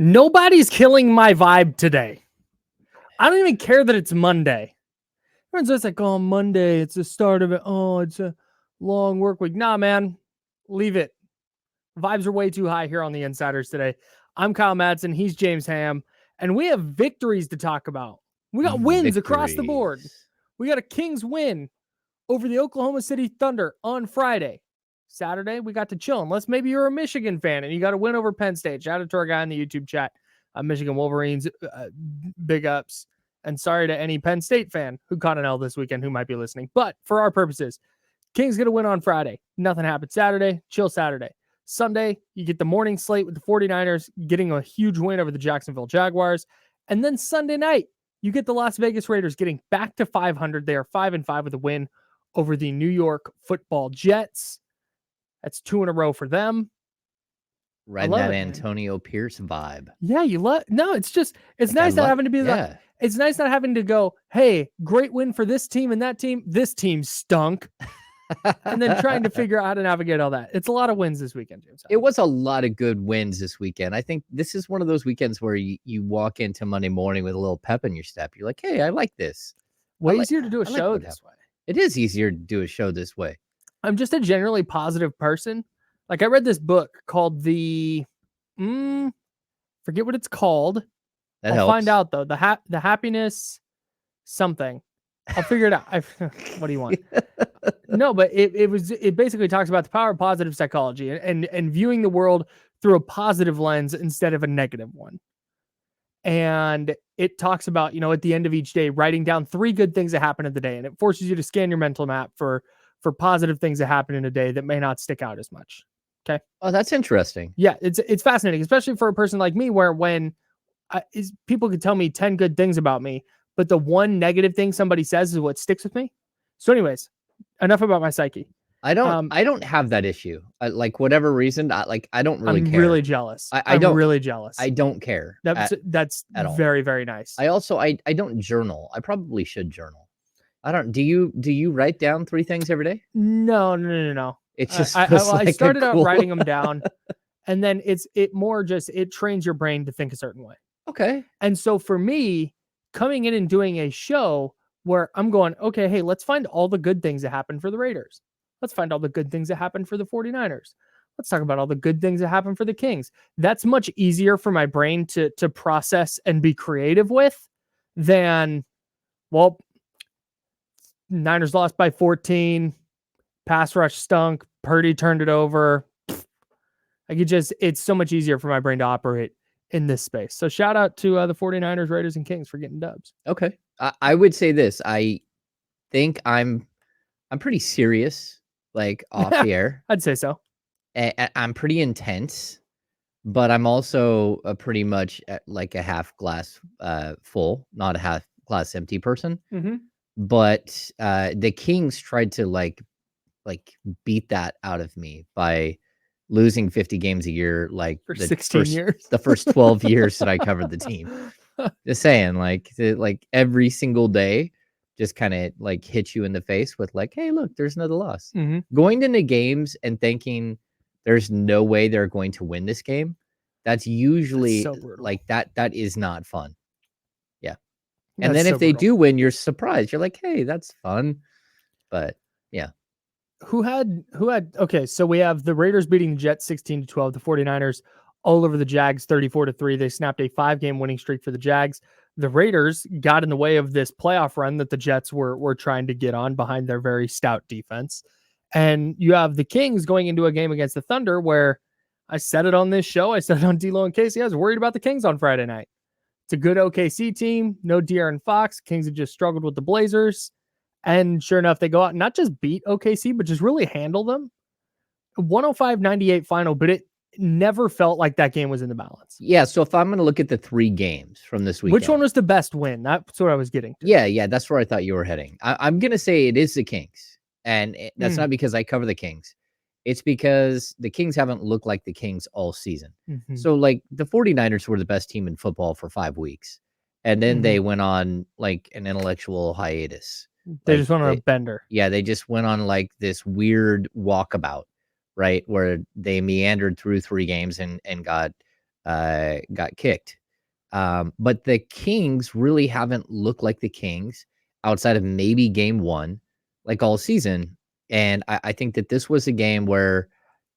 Nobody's killing my vibe today. I don't even care that it's Monday. Everyone's just like, oh, Monday, it's the start of it. Oh, it's a long work week. Nah, man, leave it. Vibes are way too high here on the Insiders today. I'm Kyle Madson. He's James Ham. And we have victories to talk about. We got wins across the board. We got a Kings win over the Oklahoma City Thunder on Friday. Saturday, we got to chill. Unless maybe you're a Michigan fan and you got a win over Penn State. Shout out to our guy in the YouTube chat. Michigan Wolverines, big ups. And sorry to any Penn State fan who caught an L this weekend who might be listening. But for our purposes, Kings going to win on Friday. Nothing happened Saturday. Chill Saturday. Sunday, you get the morning slate with the 49ers getting a huge win over the Jacksonville Jaguars. And then Sunday night, you get the Las Vegas Raiders getting back to 500. They are 5-5 with a win over the New York Football Jets. That's 2 in a row for them. Right, that Antonio Pierce vibe. Yeah, you love. No, it's just it's nice not having to be like. It's nice not having to go, hey, great win for this team and that team. This team stunk. And then trying to figure out how to navigate all that. It's a lot of wins this weekend, James. It was a lot of good wins this weekend. I think this is one of those weekends where you walk into Monday morning with a little pep in your step. You're like, hey, I like this. Way easier to do a show this way. It is easier to do a show this way. I'm just a generally positive person. Like I read this book called forget what it's called. That I'll helps. find out though. The happiness something. I'll figure it out. What do you want? No, but it basically talks about the power of positive psychology and viewing the world through a positive lens instead of a negative one. And it talks about, at the end of each day, writing down 3 good things that happen in the day. And it forces you to scan your mental map for positive things that happen in a day that may not stick out as much. Okay. Oh, that's interesting. Yeah. It's fascinating, especially for a person like me, where when people could tell me 10 good things about me, but the one negative thing somebody says is what sticks with me. So anyways, enough about my psyche. I don't have that issue. Like whatever reason, I don't really care. I'm really jealous. I'm really jealous. I don't care. That's at all. Very, very nice. I don't journal. I probably should journal. I don't. Do you write down 3 things every day? No. It's just I started out writing them down, and then it trains your brain to think a certain way. Okay. And so for me, coming in and doing a show where I'm going, okay, hey, let's find all the good things that happen for the Raiders. Let's find all the good things that happen for the 49ers. Let's talk about all the good things that happen for the Kings. That's much easier for my brain to process and be creative with than, well, Niners lost by 14, pass rush stunk, Purdy turned it over. It's so much easier for my brain to operate in this space. So shout out to the 49ers, Raiders, and Kings for getting dubs. Okay. I would say this. I think I'm pretty serious, like off the air. I'd say so. I'm pretty intense, but I'm also pretty much like a half glass full, not a half glass empty person. Mm-hmm. But the Kings tried to like beat that out of me by losing 50 games a year, like for 16 years, the first 12 years that I covered the team. Just saying, like every single day, just kind of like hit you in the face with like, hey, look, there's another loss. Mm-hmm. Going into games and thinking there's no way they're going to win this game. That's usually like that is not fun. Yeah. And then if they do win, you're surprised. You're like, hey, that's fun. But yeah. Who had okay, so we have the Raiders beating the Jets 16-12, the 49ers all over the Jags 34-3. They snapped a 5-game winning streak for the Jags. The Raiders got in the way of this playoff run that the Jets were trying to get on behind their very stout defense. And you have the Kings going into a game against the Thunder where I said it on this show, I said it on D-Lo and Casey, I was worried about the Kings on Friday night. It's a good OKC team, no De'Aaron Fox. Kings have just struggled with the Blazers. And sure enough, they go out and not just beat OKC, but just really handle them. 105-98 final, but it never felt like that game was in the balance. Yeah, so if I'm going to look at the 3 games from this weekend. Which one was the best win? That's what I was getting to. Yeah, that's where I thought you were heading. I'm going to say it is the Kings. And that's not because I cover the Kings. It's because the Kings haven't looked like the Kings all season. Mm-hmm. So, like, the 49ers were the best team in football for 5 weeks. And then they went on, like, an intellectual hiatus. They just went on a bender. Yeah, they just went on like this weird walkabout, right? Where they meandered through 3 games and got got kicked. But the Kings really haven't looked like the Kings outside of maybe game 1, like all season. And I think that this was a game where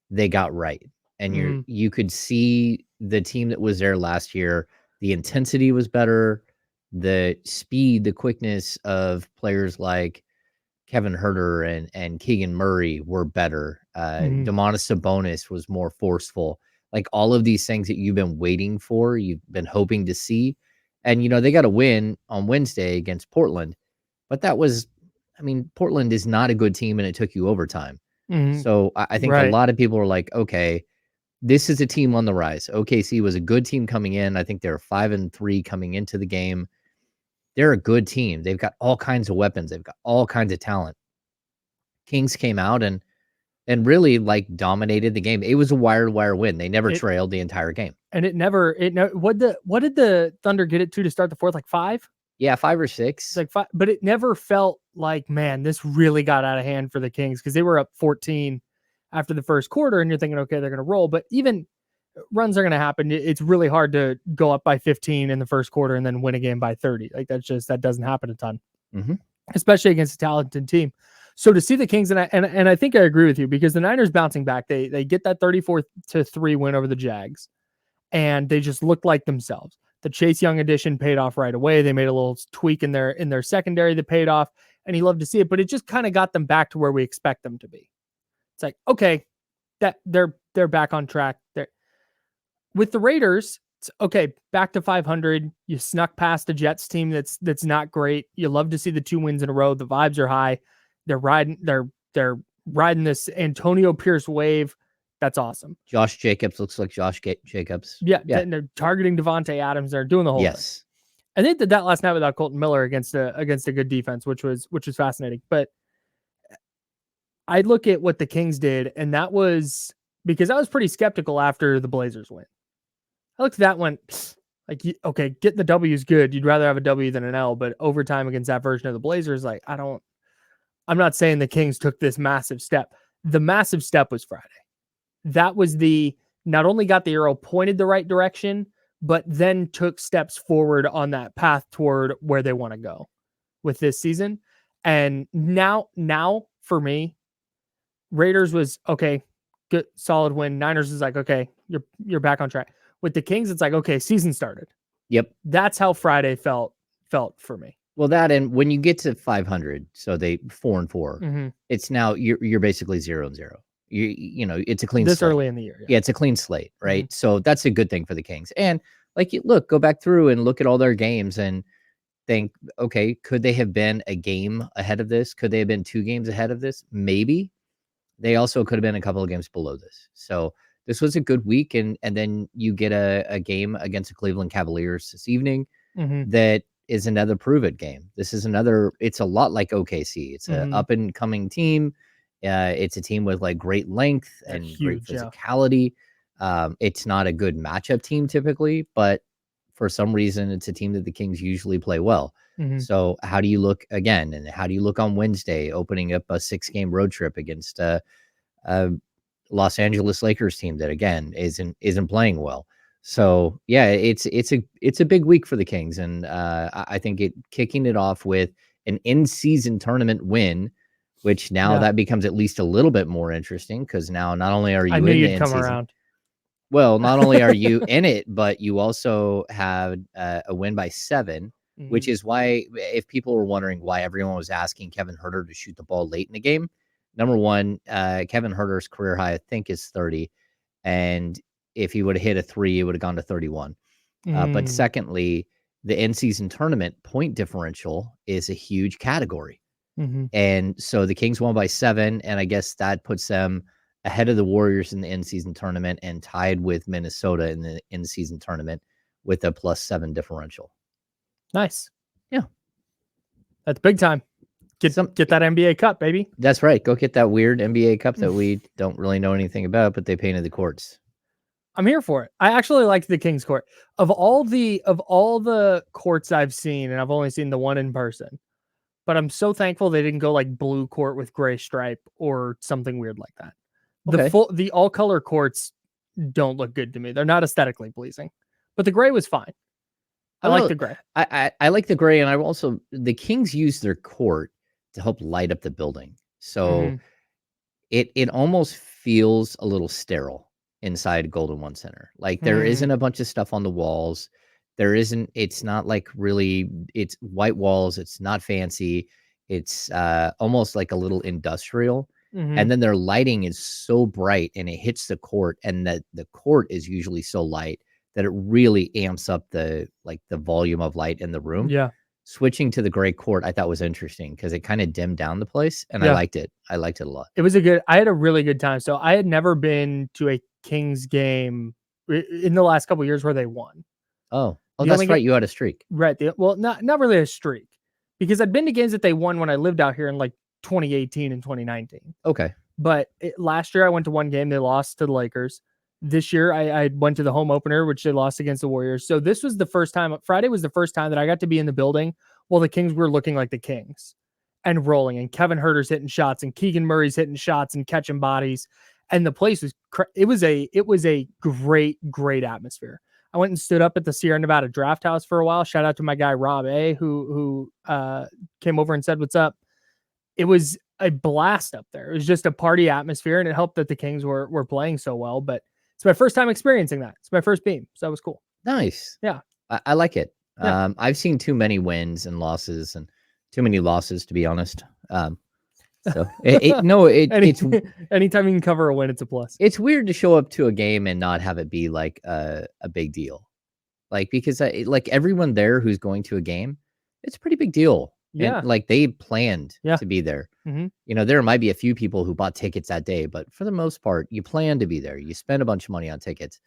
they got right. And you could see the team that was there last year, the intensity was better, the speed, the quickness of players like Kevin Huerter and Keegan Murray were better. Domantas Sabonis was more forceful. Like all of these things that you've been waiting for, you've been hoping to see. And, they got a win on Wednesday against Portland. But that was, Portland is not a good team and it took you overtime. So I think a lot of people are like, okay, this is a team on the rise. OKC was a good team coming in. I think they're 5-3 coming into the game. They're a good team. They've got all kinds of weapons. They've got all kinds of talent. Kings came out and really dominated the game. It was a wire win. They never trailed the entire game. And what did the Thunder get it to start the fourth? Like 5? Yeah, 5 or 6. It's like 5, but it never felt like, man, this really got out of hand for the Kings because they were up 14 after the first quarter, and you're thinking, okay, they're going to roll. But even runs are going to happen. It's really hard to go up by 15 in the first quarter and then win a game by 30. Like that doesn't happen a ton, especially against a talented team. So to see the Kings, and I think I agree with you because the Niners bouncing back, they get that 34-3 win over the Jags, and they just looked like themselves. The Chase Young addition paid off right away. They made a little tweak in their secondary that paid off, and he loved to see it. But it just kind of got them back to where we expect them to be. It's like, okay, that they're back on track. With the Raiders, it's okay, back to 500. You snuck past the Jets team that's not great. You love to see the 2 wins in a row. The vibes are high. They're riding this Antonio Pierce wave. That's awesome. Josh Jacobs looks like Josh Jacobs. Yeah. They're targeting Devontae Adams. They're doing the whole thing. And they did that last night without Colton Miller against a good defense, which was fascinating. But I look at what the Kings did, and that was because I was pretty skeptical after the Blazers win. I looked at that one like, okay, getting the W is good. You'd rather have a W than an L, but overtime against that version of the Blazers, like I'm not saying the Kings took this massive step. The massive step was Friday. That was not only got the arrow pointed the right direction, but then took steps forward on that path toward where they want to go with this season. And now for me, Raiders was okay, good, solid win. Niners is like, okay, you're back on track. With the Kings, it's like, okay, season started. Yep. That's how Friday felt for me. Well, that, and when you get to 500, so they 4-4, it's now you're basically 0-0. It's a clean this slate. Early in the year. Yeah, it's a clean slate, right? So that's a good thing for the Kings. And go back through and look at all their games and think, okay, could they have been a game ahead of this? Could they have been 2 games ahead of this? Maybe. They also could have been a couple of games below this. So this was a good week, and then you get a game against the Cleveland Cavaliers this evening that is another prove-it game. This is it's a lot like OKC. It's an up-and-coming team. It's a team with great length and great physicality. It's not a good matchup team typically, but for some reason, it's a team that the Kings usually play well. So how do you look again? And how do you look on Wednesday, opening up a 6-game road trip against a Los Angeles Lakers team that again isn't playing well? So yeah, it's a big week for the Kings, and I think kicking it off with an in-season tournament win, which now that becomes at least a little bit more interesting because now not only are you in the in-season, well, not only are you in it, but you also have a win by 7, which is why, if people were wondering why everyone was asking Kevin Huerter to shoot the ball late in the game, number one, Kevin Huerter's career high, I think, is 30, and if he would have hit a 3, it would have gone to 31. But secondly, the in-season tournament point differential is a huge category. And so the Kings won by 7, and I guess that puts them ahead of the Warriors in the in-season tournament and tied with Minnesota in the in-season tournament with a +7 differential. Nice. Yeah. That's big time. Get that NBA Cup, baby. That's right. Go get that weird NBA Cup that we don't really know anything about, but they painted the courts. I'm here for it. I actually like the Kings court. Of all the courts I've seen, and I've only seen the one in person, but I'm so thankful they didn't go blue court with gray stripe or something weird like that. Okay. The all color courts don't look good to me. They're not aesthetically pleasing, but the gray was fine. I like the gray. I like the gray, and I also the Kings use their court to help light up the building, so it almost feels a little sterile inside Golden One Center. Like there isn't a bunch of stuff on the walls. There isn't. It's not like really. It's white walls. It's not fancy. It's almost like a little industrial. And then their lighting is so bright, and it hits the court, and the court is usually so light that it really amps up the volume of light in the room. Yeah. Switching to the gray court, I thought was interesting because it kind of dimmed down the place, and I liked it. I liked it a lot. It was I had a really good time. So I had never been to a Kings game in the last couple of years where they won. Oh, that's right. You had a streak. Right. Well, not really a streak, because I'd been to games that they won when I lived out here in like 2018 and 2019. Okay. But last year I went to one game. They lost to the Lakers. This year I went to the home opener, which they lost against the Warriors. So this was the first time. Friday was the first time that I got to be in the building while the Kings were looking like the Kings and rolling, and Kevin Huerter's hitting shots, and Keegan Murray's hitting shots and catching bodies. And the place was, it was a great atmosphere. I went and stood up at the Sierra Nevada Draft House for a while. Shout out to my guy, Rob A, who came over and said, "What's up?" It was a blast up there. It was just a party atmosphere, and it helped that the Kings were playing so well, but it's my first time experiencing that. It's my first beam. So that was cool. Nice. Yeah. I like it. Yeah. I've seen too many wins and losses, and too many losses, to be honest. So it's anytime you can cover a win, it's a plus. It's weird to show up to a game and not have it be like a big deal. Like, because like everyone there who's going to a game, it's a pretty big deal. Yeah. And, like, they planned to be there. You know, there might be a few people who bought tickets that day, but for the most part, you plan to be there. You spend a bunch of money on tickets,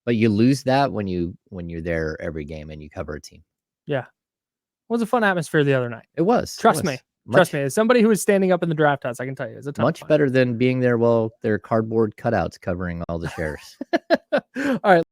but you lose that when you're there every game and you cover a team. Yeah. It was a fun atmosphere the other night. It was. Trust me. Trust me. As somebody who was standing up in the draft house, I can tell you, it's a ton much better than being there while there are cardboard cutouts covering all the chairs. All right.